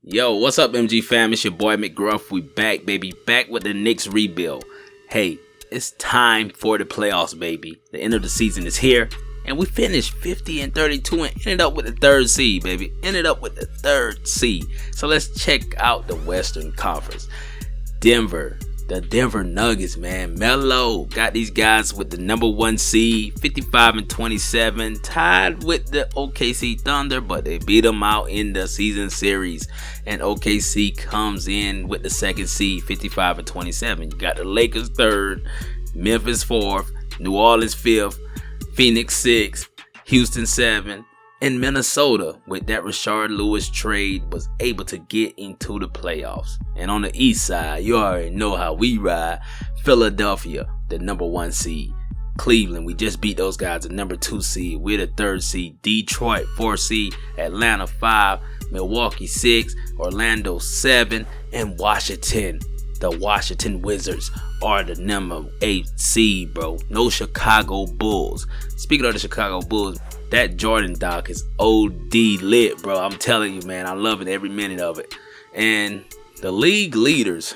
Yo, what's up, MG fam? It's your boy McGruff. We back, baby. Back with the Knicks Rebuild. Hey, it's time for the playoffs, baby. The end of the season is here, and we finished 50-32 and ended up with the third seed, baby. Ended up with the third seed. So let's check out the Western Conference. The Denver Nuggets, man. Melo got these guys with the number 1 seed, 55-27, tied with the OKC Thunder, but they beat them out in the season series. And OKC comes in with the second seed, 55-27. You got the Lakers third, Memphis fourth, New Orleans fifth, Phoenix 6th, Houston 7th, and Minnesota, with that Rashard Lewis trade, was able to get into the playoffs. And on the east side, you already know how we ride. Philadelphia, the number 1 seed. Cleveland, we just beat those guys, the number 2 seed. We're the 3rd seed. Detroit, 4th seed. Atlanta, 5. Milwaukee, 6. Orlando, 7. And Washington, the Washington Wizards, are the number 8 seed, bro. No Chicago Bulls. Speaking of the Chicago Bulls, that Jordan doc is OD lit, bro. I'm telling you, man. I'm loving every minute of it. And the league leaders,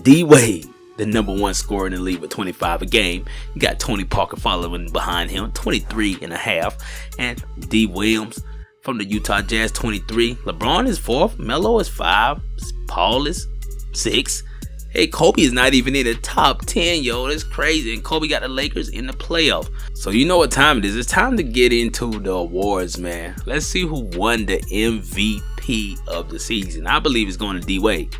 D-Wade, the number 1 scorer in the league with 25 a game. You got Tony Parker following behind him, 23 and a half. And D. Williams from the Utah Jazz, 23. LeBron is 4th. Melo is 5. Paul is 6. Hey, Kobe is not even in the top 10, yo. That's crazy. And Kobe got the Lakers in the playoff. So you know what time it is. It's time to get into the awards, man. Let's see who won the MVP of the season. I believe it's going to D-Wade.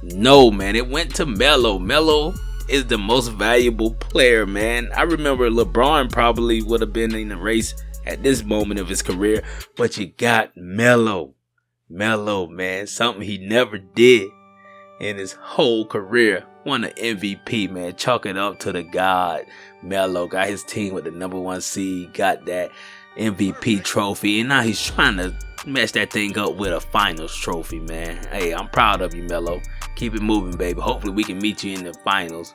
No, man. It went to Melo. Melo is the most valuable player, man. I remember LeBron probably would have been in the race at this moment of his career. But you got Melo. Melo, man, something he never did in his whole career. Won an MVP, man. Chalk it up to the God. Melo got his team with the number 1 seed, got that MVP trophy, and now he's trying to match that thing up with a finals trophy, man. Hey, I'm proud of you, Melo. Keep it moving, baby. Hopefully we can meet you in the finals.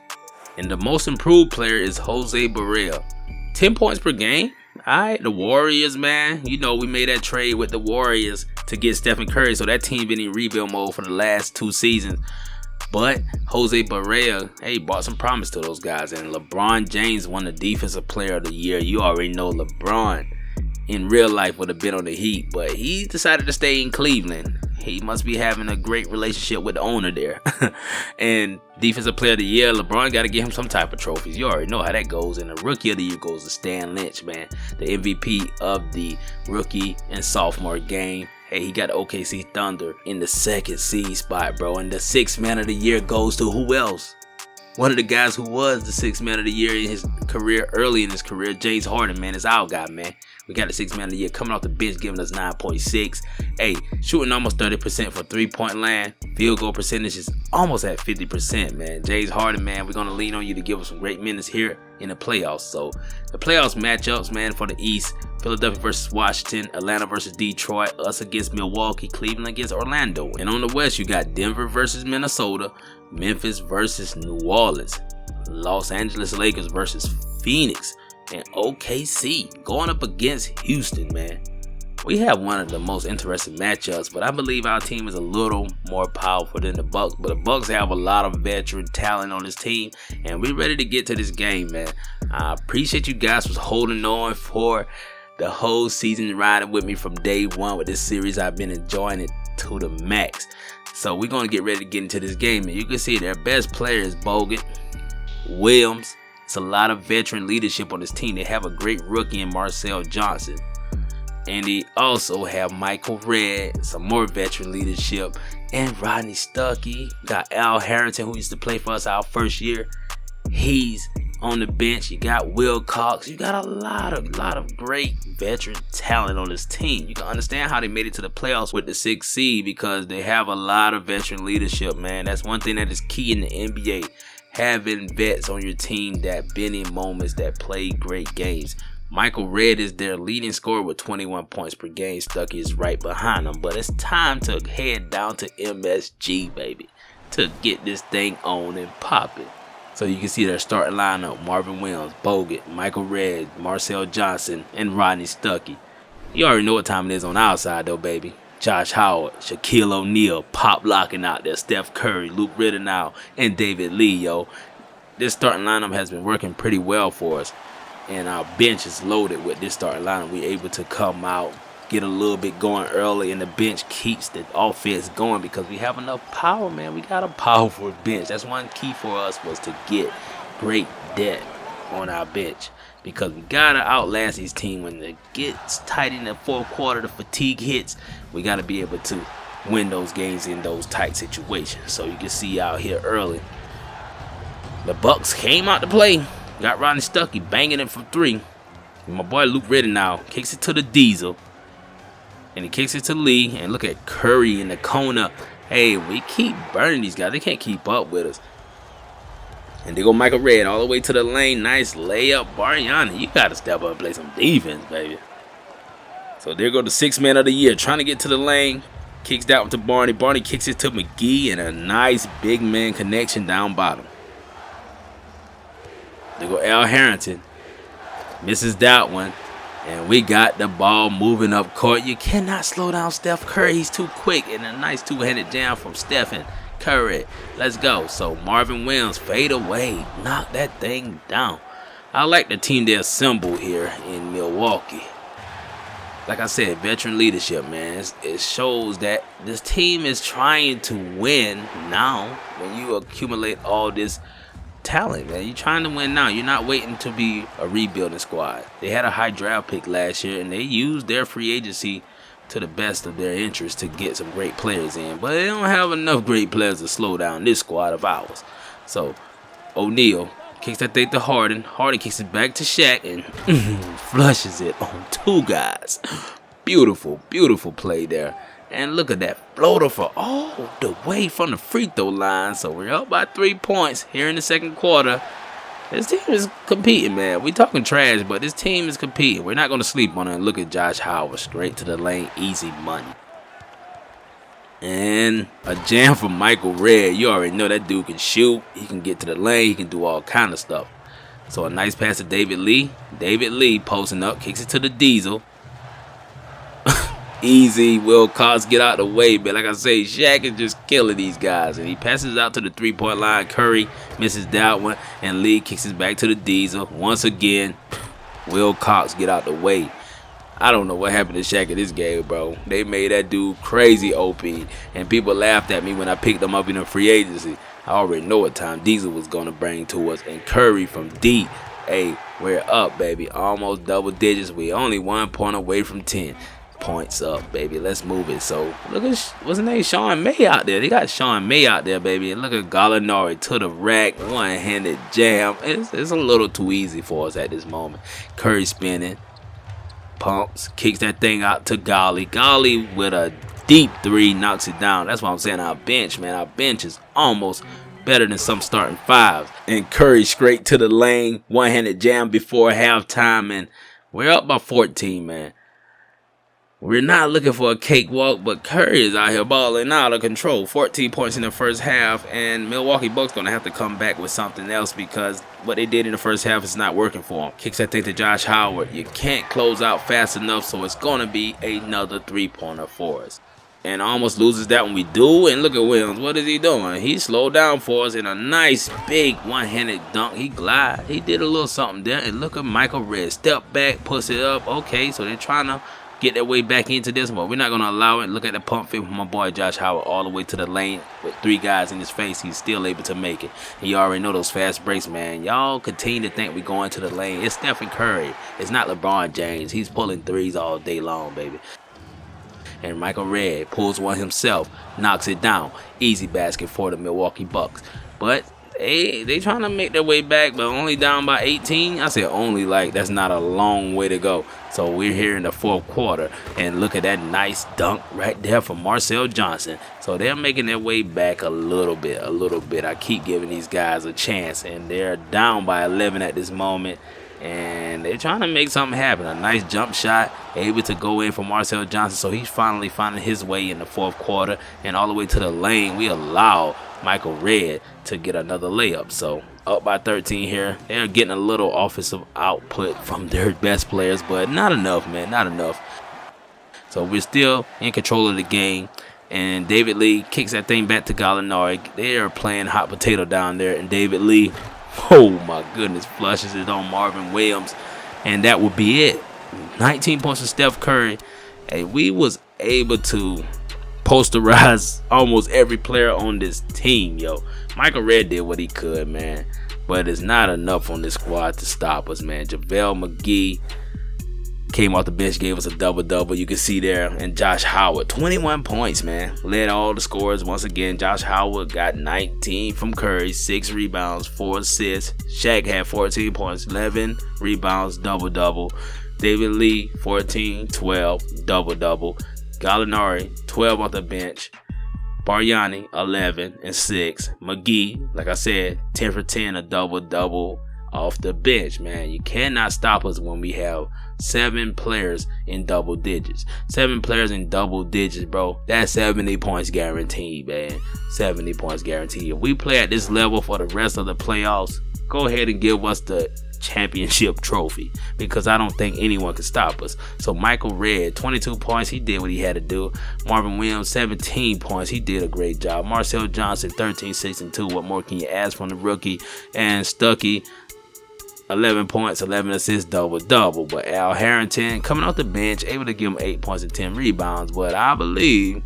And the most improved player is Jose Barrera. 10 points per game. Alright, the Warriors, man. You know, we made that trade with the Warriors to get Stephen Curry, so that team been in rebuild mode for the last 2 seasons. But Jose Barrera, hey, brought some promise to those guys. And LeBron James won the Defensive Player of the Year. You already know LeBron in real life would have been on the Heat, but he decided to stay in Cleveland. He must be having a great relationship with the owner there. And Defensive Player of the Year, LeBron got to get him some type of trophies. You already know how that goes. And the Rookie of the Year goes to Stan Lynch, man. The MVP of the rookie and sophomore game. Hey, he got the OKC Thunder in the 2nd seed spot, bro. And the 6th Man of the Year goes to who else? One of the guys who was the 6th Man of the Year in his career, early in his career, James Harden, man, is our guy, man. We got the 6th Man of the Year coming off the bench, giving us 9.6. Hey, shooting almost 30% for 3-point land. Field goal percentage is almost at 50%, man. James Harden, man, we're going to lean on you to give us some great minutes here in the playoffs. So, the playoffs matchups, man, for the East: Philadelphia versus Washington, Atlanta versus Detroit, us against Milwaukee, Cleveland against Orlando. And on the West, you got Denver versus Minnesota, Memphis versus New Orleans, Los Angeles Lakers versus Phoenix, and OKC going up against Houston, man. We have one of the most interesting matchups, but I believe our team is a little more powerful than the Bucks. But the Bucks have a lot of veteran talent on this team, and we're ready to get to this game, man. I appreciate you guys for holding on for the whole season, riding with me from day one with this series. I've been enjoying it to the max. So we're going to get ready to get into this game, and you can see their best player is Bogut, Williams. It's a lot of veteran leadership on this team. They have a great rookie in Marcel Johnson. And they also have Michael Redd, some more veteran leadership, and Rodney Stuckey. Got Al Harrington, who used to play for us our first year. He's on the bench. You got Will Cox. You got a lot of great veteran talent on this team. You can understand how they made it to the playoffs with the 6th seed, because they have a lot of veteran leadership, man. That's one thing that is key in the NBA. Having vets on your team that been in moments, that play great games. Michael Redd is their leading scorer with 21 points per game. Stuckey is right behind him. But it's time to head down to MSG, baby, to get this thing on and popping. So you can see their starting lineup: Marvin Williams, Bogut, Michael Redd, Marcel Johnson, and Rodney Stuckey. You already know what time it is on our side, though, baby. Josh Howard, Shaquille O'Neal, pop locking out there, Steph Curry, Luke Ridenour, and David Lee, yo. This starting lineup has been working pretty well for us, and our bench is loaded with this starting lineup. We're able to come out, get a little bit going early, and the bench keeps the offense going because we have enough power, man. We got a powerful bench. That's one key for us, was to get great depth on our bench, because we gotta outlast these teams when it gets tight in the fourth quarter. The fatigue hits. We gotta be able to win those games in those tight situations. So you can see out here early, the Bucks came out to play. Got Rodney Stuckey banging it from 3. And my boy Luke Ridenour kicks it to the Diesel. And he kicks it to Lee. And look at Curry in the corner. Hey, we keep burning these guys. They can't keep up with us. And they go Michael Redd all the way to the lane. Nice layup. Bargnani, you got to step up and play some defense, baby. So there go the 6th man of the year. Trying to get to the lane. Kicks down to Barney. Barney kicks it to McGee. And a nice big man connection down bottom. They go Al Harrington. Misses that one. And we got the ball moving up court. You cannot slow down Steph Curry. He's too quick. And a nice two-handed jam from Stephen Curry. Let's go. So Marvin Williams, fade away. Knock that thing down. I like the team they assembled here in Milwaukee. Like I said, veteran leadership, man. It shows that this team is trying to win now when you accumulate all this talent, man. You're trying to win now. You're not waiting to be a rebuilding squad. They had a high draft pick last year, and they used their free agency to the best of their interest to get some great players in. But they don't have enough great players to slow down this squad of ours. So O'Neal kicks that thing to Harden. Harden kicks it back to Shaq and flushes it on 2 guys. Beautiful, beautiful play there. And look at that floater for all the way from the free throw line. So we're up by 3 points here in the second quarter. This team is competing, man. We talking trash, but this team is competing. We're not going to sleep on it. Look at Josh Howard, straight to the lane, easy money. And a jam from Michael Redd. You already know that dude can shoot. He can get to the lane. He can do all kind of stuff. So a nice pass to David Lee. David Lee posting up, kicks it to the Diesel. Easy, Will Cox, get out the way. But like I say, Shaq is just killing these guys. And he passes out to the 3-point line. Curry misses that one. And Lee kicks it back to the Diesel. Once again, Will Cox, get out the way. I don't know what happened to Shaq in this game, bro. They made that dude crazy OP. And people laughed at me when I picked him up in the free agency. I already know what time Diesel was going to bring to us. And Curry from deep. Hey, we're up, baby. Almost double digits. We only 1 point away from 10. Points up, baby. Let's move it. So look at what's his name, Sean May out there. They got Sean May out there, baby. And look at Gallinari to the rack, one-handed jam. It's a little too easy for us at this moment. Curry spinning, pumps, kicks that thing out to Golly. Golly with a deep 3 knocks it down. That's what I'm saying. Our bench, man, our bench is almost better than some starting 5s. And Curry straight to the lane, one-handed jam before halftime, and we're up by 14, man. We're not looking for a cakewalk, but Curry is out here balling out of control. 14 points in the first half, and Milwaukee Bucks going to have to come back with something else because what they did in the first half is not working for them. Kicks that thing to Josh Howard. You can't close out fast enough, so it's going to be another 3-pointer for us. And almost loses that when we do. And look at Williams. What is he doing? He slowed down for us in a nice big one-handed dunk. He glide. He did a little something there. And look at Michael Redd. Step back, puts it up. Okay, so they're trying to get their way back into this one. We're not going to allow it. Look at the pump fake from my boy Josh Howard all the way to the lane with 3 guys in his face. He's still able to make it. And you already know those fast breaks, man. Y'all continue to think we're going to the lane. It's Stephen Curry. It's not LeBron James. He's pulling 3s all day long, baby. And Michael Redd pulls one himself, knocks it down. Easy basket for the Milwaukee Bucks. But they trying to make their way back, but only down by 18. I said only, like that's not a long way to go. So we're here in the fourth quarter, and look at that nice dunk right there from Marcel Johnson. So they're making their way back a little bit. I keep giving these guys a chance, and they're down by 11 at this moment. And they're trying to make something happen. A nice jump shot, able to go in for Marcel Johnson. So he's finally finding his way in the fourth quarter. And all the way to the lane, we allow Michael Redd to get another layup. So up by 13 here. They're getting a little offensive output from their best players, but not enough, man. Not enough. So we're still in control of the game. And David Lee kicks that thing back to Gallinari. They are playing hot potato down there. And David Lee, oh my goodness, flushes it on Marvin Williams. And that will be it. 19 points for Steph Curry. Hey, we was able to posterize almost every player on this team, yo. Michael Redd did what he could, man. But it's not enough on this squad to stop us, man. JaVale McGee came off the bench, gave us a double-double. You can see there. And Josh Howard, 21 points, man. Led all the scores once again. Josh Howard got 19 from Curry, 6 rebounds, 4 assists. Shaq had 14 points, 11 rebounds, double-double. David Lee, 14, 12, double-double. Gallinari, 12 off the bench. Bargnani, 11 and 6. McGee, like I said, 10 for 10, a double-double off the bench, man. You cannot stop us when we have 7 players in double digits. 7 players in double digits, bro. That's 70 points guaranteed, man. 70 points guaranteed. If we play at this level for the rest of the playoffs, go ahead and give us the championship trophy, because I don't think anyone can stop us. So Michael Redd, 22 points, he did what he had to do. Marvin Williams, 17 points, he did a great job. Marcel Johnson, 13, 6 and 2. What more can you ask from the rookie? And Stuckey, 11 points, 11 assists, double-double. But Al Harrington, coming off the bench, able to give him 8 points and 10 rebounds. But I believe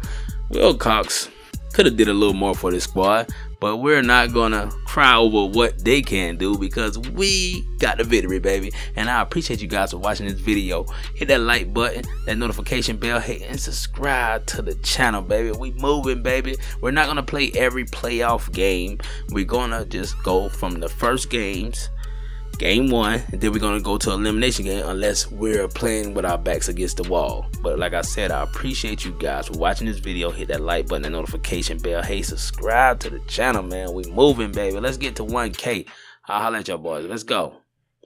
Wilcox could have did a little more for this squad. But we're not going to cry over what they can do, because we got the victory, baby. And I appreciate you guys for watching this video. Hit that like button, that notification bell, hey, and subscribe to the channel, baby. We moving, baby. We're not going to play every playoff game. We're going to just go from the first games, game 1, and then we're going to go to elimination game unless we're playing with our backs against the wall. But like I said, I appreciate you guys for watching this video. Hit that like button, that notification bell. Hey, subscribe to the channel, man. We moving, baby. Let's get to 1K. I'll holler at y'all boys. Let's go.